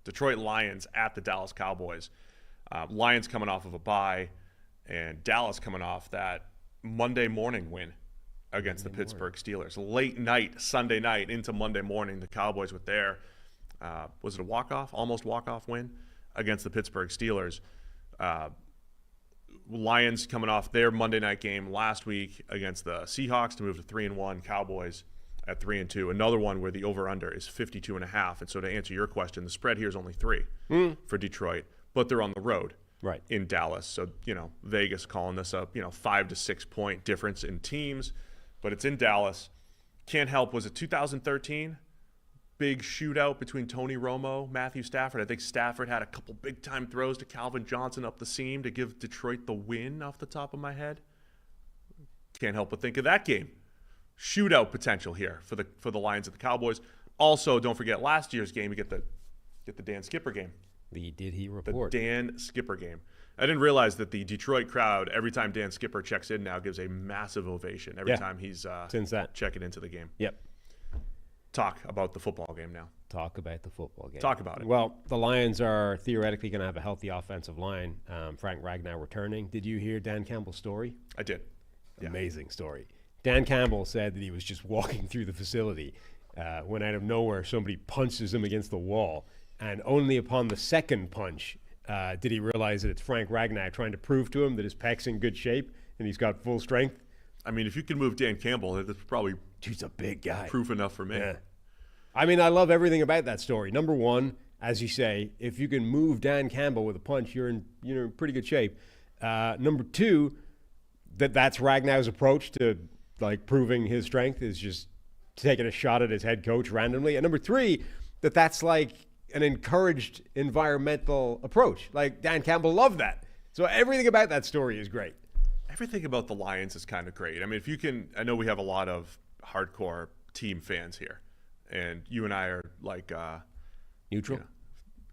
Detroit Lions at the Dallas Cowboys. Lions coming off of a bye, and Dallas coming off that Monday morning win against the Pittsburgh Steelers. Late night, Sunday night into Monday morning, the Cowboys with their, was it a walk-off, almost walk-off win against the Pittsburgh Steelers. Lions coming off their Monday night game last week against the Seahawks to move to 3-1. Cowboys at 3-2. Another one where the over/under is 52.5. And so to answer your question, the spread here is only 3 for Detroit, but they're on the road in Dallas. So, Vegas calling this a 5 to 6 point difference in teams, but it's in Dallas. Can't help. Was it 2013? Big shootout between Tony Romo, Matthew Stafford. I think Stafford had a couple big-time throws to Calvin Johnson up the seam to give Detroit the win off the top of my head. Can't help but think of that game. Shootout potential here for the Lions and the Cowboys. Also, don't forget last year's game. You get the Dan Skipper game. The Did He Report. The Dan Skipper game. I didn't realize that the Detroit crowd, every time Dan Skipper checks in now, gives a massive ovation every time he's checking into the game. Yep. Talk about the football game now. Talk about the football game. Talk about it. Well, the Lions are theoretically going to have a healthy offensive line. Frank Ragnow returning. Did you hear Dan Campbell's story? I did. Yeah. Amazing story. Dan Campbell said that he was just walking through the facility when out of nowhere somebody punches him against the wall. And only upon the second punch did he realize that it's Frank Ragnow trying to prove to him that his pec's in good shape and he's got full strength. I mean, if you can move Dan Campbell, that's probably he's a big guy. Proof enough for me. Yeah. I mean, I love everything about that story. Number one, as you say, if you can move Dan Campbell with a punch, you're in pretty good shape. Number two, that's Ragnow's approach to proving his strength is just taking a shot at his head coach randomly. And number three, that's like an encouraged environmental approach. Like Dan Campbell loved that. So everything about that story is great. Everything about the Lions is kind of great. I mean, if you can, I know we have a lot of hardcore team fans here, and you and I are neutral.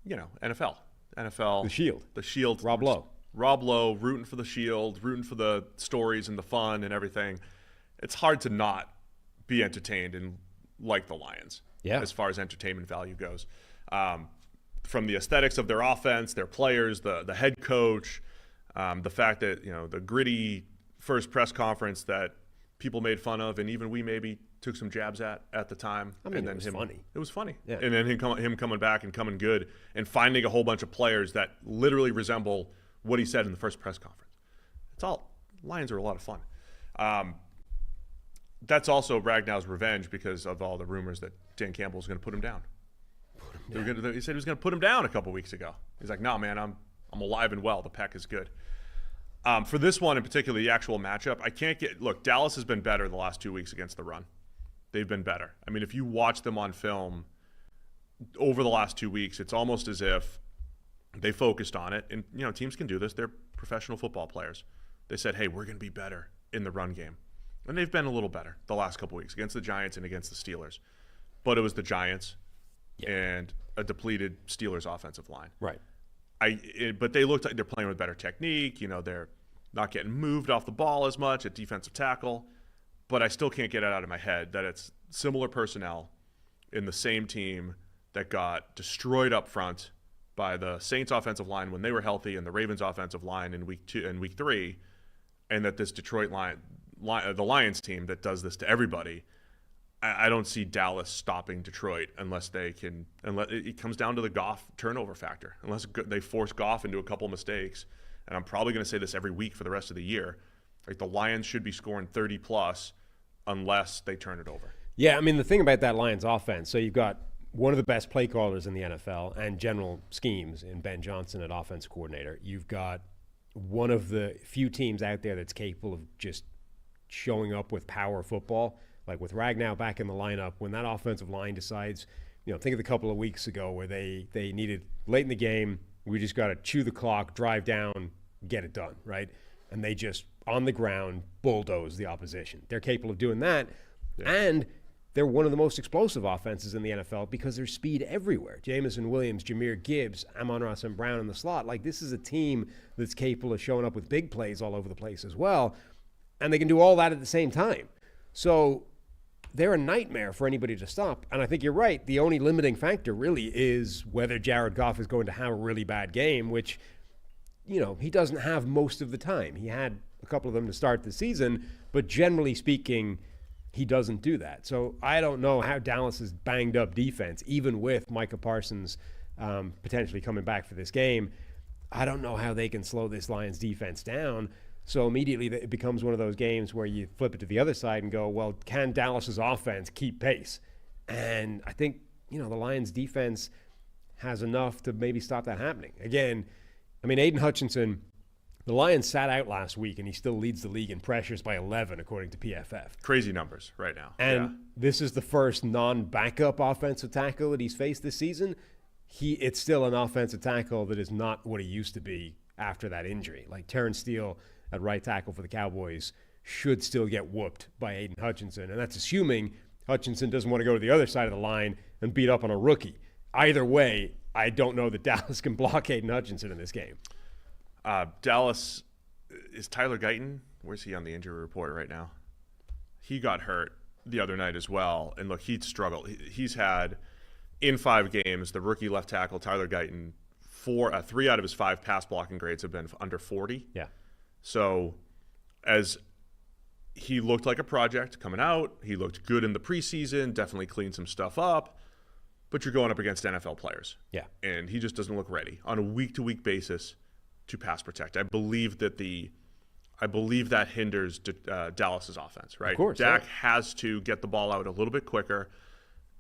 NFL. The Shield. Rob Lowe rooting for the Shield, rooting for the stories and the fun and everything. It's hard to not be entertained and like the Lions. Yeah. As far as entertainment value goes, from the aesthetics of their offense, their players, the head coach. The fact that, the gritty first press conference that people made fun of and even we maybe took some jabs at the time. I mean, and then it was funny. It was funny. Yeah. And then him coming back and coming good and finding a whole bunch of players that literally resemble what he said in the first press conference. Lions are a lot of fun. That's also Ragnow's revenge because of all the rumors that Dan Campbell was going to put him down. He said he was going to put him down a couple weeks ago. He's like, no, man, I'm alive and well. The pack is good. For this one in particular, the actual matchup, Dallas has been better the last 2 weeks against the run. They've been better. I mean, if you watch them on film over the last 2 weeks, it's almost as if they focused on it. And, teams can do this. They're professional football players. They said, hey, we're going to be better in the run game. And they've been a little better the last couple weeks against the Giants and against the Steelers. But it was the Giants and a depleted Steelers offensive line. Right. But they looked like they're playing with better technique. They're not getting moved off the ball as much at defensive tackle. But I still can't get it out of my head that it's similar personnel in the same team that got destroyed up front by the Saints offensive line when they were healthy and the Ravens offensive line in week 2 and week 3, and that this Detroit the Lions team that does this to everybody. I don't see Dallas stopping Detroit unless it comes down to the Goff turnover factor. Unless they force Goff into a couple mistakes, and I'm probably going to say this every week for the rest of the year. The Lions should be scoring 30 plus unless they turn it over. Yeah, I mean the thing about that Lions offense. So you've got one of the best play callers in the NFL and general schemes in Ben Johnson at offense coordinator. You've got one of the few teams out there that's capable of just showing up with power football. Like with Ragnow back in the lineup, when that offensive line decides, think of the couple of weeks ago where they needed late in the game, we just got to chew the clock, drive down, get it done, right? And they just, on the ground, bulldoze the opposition. They're capable of doing that. Yeah. And they're one of the most explosive offenses in the NFL because there's speed everywhere. Jamison Williams, Jahmyr Gibbs, Amon-Ra St. Brown in the slot. This is a team that's capable of showing up with big plays all over the place as well. And they can do all that at the same time. So they're a nightmare for anybody to stop. And I think you're right. The only limiting factor really is whether Jared Goff is going to have a really bad game, which, he doesn't have most of the time. He had a couple of them to start the season, but generally speaking, he doesn't do that. So I don't know how Dallas's banged up defense, even with Micah Parsons potentially coming back for this game, I don't know how they can slow this Lions defense down. So immediately it becomes one of those games where you flip it to the other side and go, well, can Dallas's offense keep pace? And I think, the Lions defense has enough to maybe stop that happening. Again, Aiden Hutchinson, the Lions sat out last week, and he still leads the league in pressures by 11, according to PFF. Crazy numbers right now. And this is the first non-backup offensive tackle that he's faced this season. It's still an offensive tackle that is not what he used to be after that injury. Like Terrence Steele at right tackle for the Cowboys should still get whooped by Aiden Hutchinson. And that's assuming Hutchinson doesn't want to go to the other side of the line and beat up on a rookie. Either way, I don't know that Dallas can block Aiden Hutchinson in this game. Dallas, is Tyler Guyton? Where's he on the injury report right now? He got hurt the other night as well. And look, he'd struggled. He's had, in 5 games, the rookie left tackle, Tyler Guyton, 3 out of his 5 pass blocking grades have been under 40. Yeah. So as he looked like a project coming out, he looked good in the preseason, definitely cleaned some stuff up, but you're going up against NFL players. Yeah. And he just doesn't look ready on a week-to-week basis to pass protect. I believe that hinders Dallas's offense, right? Of course, Dak has to get the ball out a little bit quicker,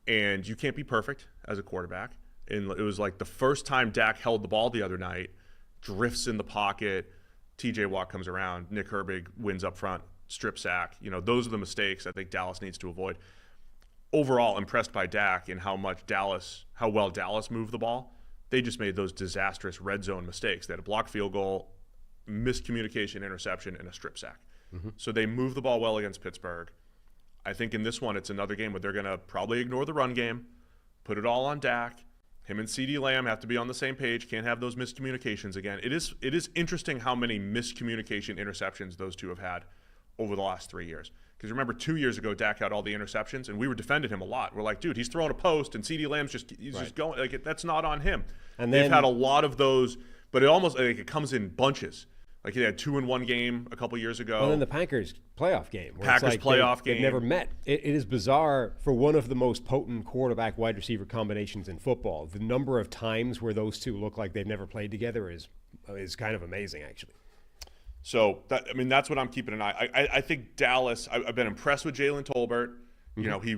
and you can't be perfect as a quarterback. And it was like the first time Dak held the ball the other night, drifts in the pocket, TJ Watt comes around, Nick Herbig wins up front, strip sack. Those are the mistakes I think Dallas needs to avoid. Overall, impressed by Dak and how well Dallas moved the ball. They just made those disastrous red zone mistakes. They had a blocked field goal, miscommunication, interception, and a strip sack. Mm-hmm. So they moved the ball well against Pittsburgh. I think in this one, it's another game where they're going to probably ignore the run game, put it all on Dak. Him and CeeDee Lamb have to be on the same page, can't have those miscommunications again. It is interesting how many miscommunication interceptions those two have had over the last 3 years. Because remember, 2 years ago, Dak had all the interceptions, and we were defending him a lot. We're like, dude, he's throwing a post, and CeeDee Lamb's just going. Like, that's not on him. And they've had a lot of those, but it comes in bunches. Like he had 2-in-1 game a couple years ago. Well, then the Packers playoff game. Game. They've never met. It is bizarre for one of the most potent quarterback wide receiver combinations in football. The number of times where those two look like they've never played together is kind of amazing, actually. So that's what I'm keeping an eye. I think Dallas. I've been impressed with Jalen Tolbert. Mm-hmm. He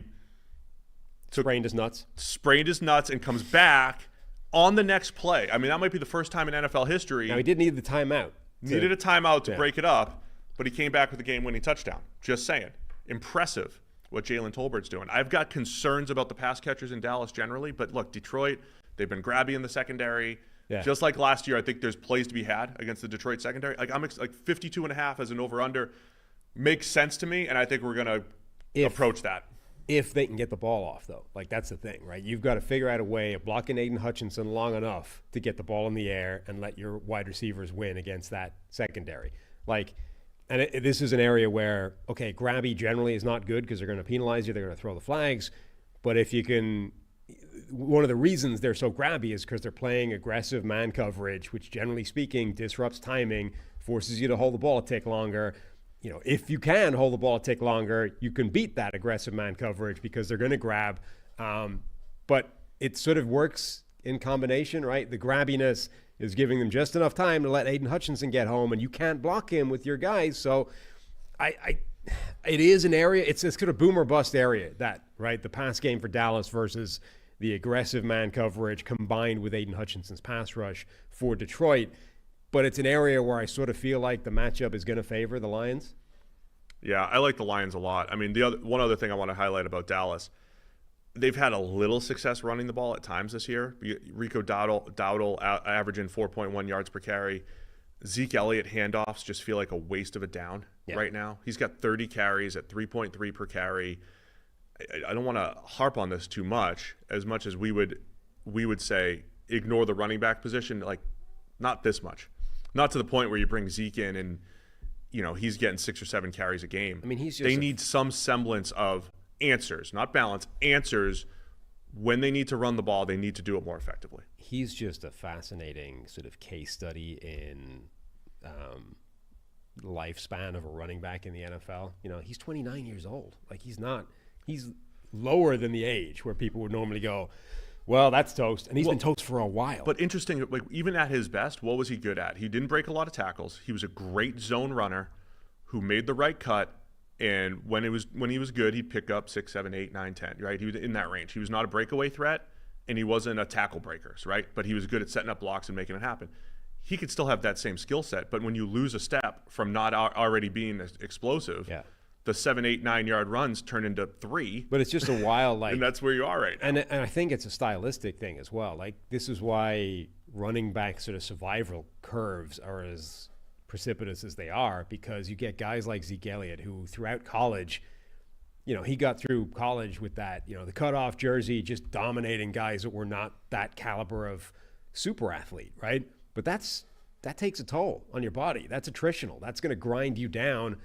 sprained his nuts and comes back on the next play. That might be the first time in NFL history. Now he did need the timeout. Needed a timeout to break it up, but he came back with a game-winning touchdown. Just saying. Impressive what Jalen Tolbert's doing. I've got concerns about the pass catchers in Dallas generally, but look, Detroit, they've been grabby in the secondary. Yeah. Just like last year, I think there's plays to be had against the Detroit secondary. Like 52.5 as an over-under makes sense to me, and I think we're going to approach that. If they can get the ball off, though. That's the thing, right? You've got to figure out a way of blocking Aiden Hutchinson long enough to get the ball in the air and let your wide receivers win against that secondary. This is an area where, grabby generally is not good because they're going to penalize you. They're going to throw the flags. But if you can – one of the reasons they're so grabby is because they're playing aggressive man coverage, which generally speaking disrupts timing, forces you to hold the ball a tick longer. If you can hold the ball a tick longer, you can beat that aggressive man coverage because they're going to grab. But it sort of works in combination, right? The grabbiness is giving them just enough time to let Aiden Hutchinson get home, and you can't block him with your guys. So it is an area, it's kind of boom or bust area, right? The pass game for Dallas versus the aggressive man coverage combined with Aiden Hutchinson's pass rush for Detroit. But it's an area where I sort of feel like the matchup is going to favor the Lions. Yeah, I like the Lions a lot. One other thing I want to highlight about Dallas, they've had a little success running the ball at times this year. Rico Dowdle averaging 4.1 yards per carry. Zeke Elliott handoffs just feel like a waste of a down right now. He's got 30 carries at 3.3 per carry. I don't want to harp on this too much as we would say ignore the running back position, not this much. Not to the point where you bring Zeke in and, he's getting 6 or 7 carries a game. They need some semblance of answers, not balance, answers when they need to run the ball, they need to do it more effectively. He's just a fascinating sort of case study in lifespan of a running back in the NFL. You know, he's 29 years old. Like, he's lower than the age where people would normally go, well, that's toast. And he's been toast for a while. But interesting, like, even at his best, what was he good at? He didn't break a lot of tackles. He was a great zone runner who made the right cut. And when he was good, he'd pick up 6, 7, 8, 9, 10, right? He was in that range. He was not a breakaway threat, and he wasn't a tackle breaker, right? But he was good at setting up blocks and making it happen. He could still have that same skill set, but when you lose a step from not already being explosive, the 7, 8, 9 yard runs turn into 3. But it's just a while, like, and that's where you are right now. And I think it's a stylistic thing as well. Like, this is why running back sort of survival curves are as precipitous as they are, because you get guys like Zeke Elliott who throughout college, you know, he got through college with that, you know, the cutoff jersey, just dominating guys that were not that caliber of super athlete, right? But that takes a toll on your body. That's attritional. That's going to grind you down.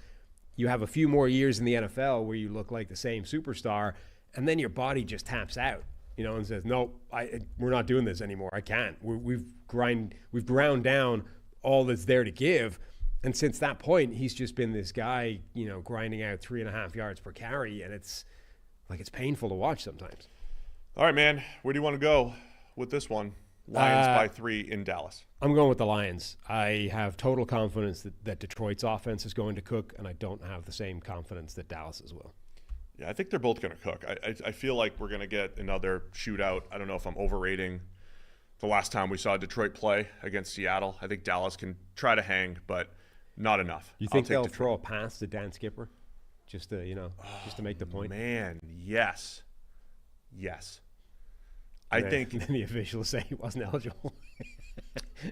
You have a few more years in the NFL where you look like the same superstar, and then your body just taps out, you know, and says, "Nope, we're not doing this anymore. I can't. We've ground down all that's there to give." And since that point, he's just been this guy, you know, grinding out 3.5 yards per carry, and it's painful to watch sometimes. All right, man, where do you want to go with this one? Lions by 3 in Dallas. I'm going with the Lions. I have total confidence that Detroit's offense is going to cook, and I don't have the same confidence that Dallas's will. Yeah, I think they're both going to cook. I feel like we're going to get another shootout. I don't know if I'm overrating the last time we saw Detroit play against Seattle. I think Dallas can try to hang, but not enough. You think they'll throw a pass to Dan Skipper just to, you know, just to make the point? Man, yes. I think then the officials say he wasn't eligible.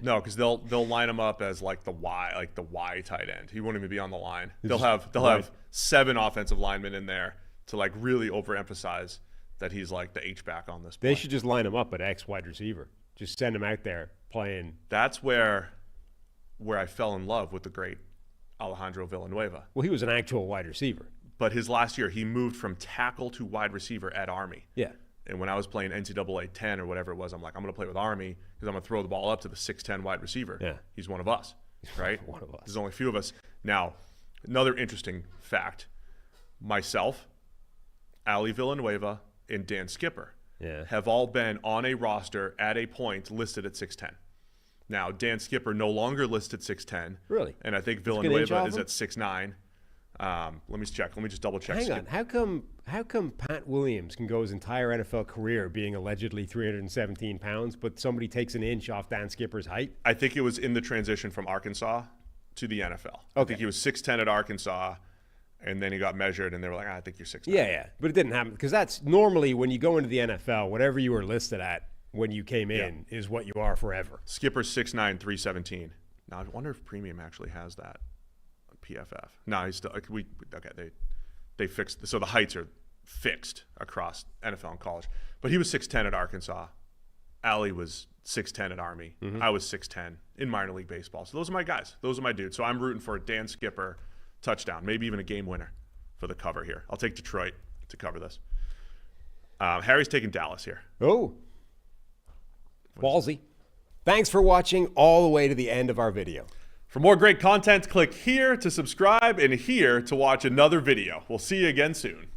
No, because they'll line him up as like the Y tight end. He won't even be on the line. They'll have 7 offensive linemen in there to like really overemphasize that he's like the H-back on this play. They should just line him up at X wide receiver. Just send him out there playing. That's where I fell in love with the great Alejandro Villanueva. Well, he was an actual wide receiver. But his last year, he moved from tackle to wide receiver at Army. Yeah. And when I was playing NCAA 10 or whatever it was, I'm like, I'm going to play with Army because I'm going to throw the ball up to the 6'10 wide receiver. Yeah. He's one of us, right? One of us. There's only a few of us. Now, another interesting fact, myself, Ali Villanueva, and Dan Skipper have all been on a roster at a point listed at 6'10". Now, Dan Skipper no longer listed 6'10". Really? And I think Villanueva is at 6'9". Let me check. Let me just double check. Hang on. How come Pat Williams can go his entire NFL career being allegedly 317 pounds, but somebody takes an inch off Dan Skipper's height? I think it was in the transition from Arkansas to the NFL. Okay. I think he was 6'10" at Arkansas, and then he got measured, and they were like, I think you're 6'9". Yeah. But it didn't happen because that's normally when you go into the NFL, whatever you were listed at when you came in is what you are forever. Skipper's 6'9", 317. Now, I wonder if Premium actually has that. PFF. No, he's still they fixed, so the heights are fixed across NFL and college. But he was 6'10" at Arkansas. Ali was 6'10" at Army. Mm-hmm. I was 6'10" in minor league baseball. So those are my guys. Those are my dudes. So I'm rooting for a Dan Skipper touchdown, maybe even a game winner for the cover here. I'll take Detroit to cover this. Harry's taking Dallas here. Oh, ballsy. Thanks for watching all the way to the end of our video. For more great content, click here to subscribe and here to watch another video. We'll see you again soon.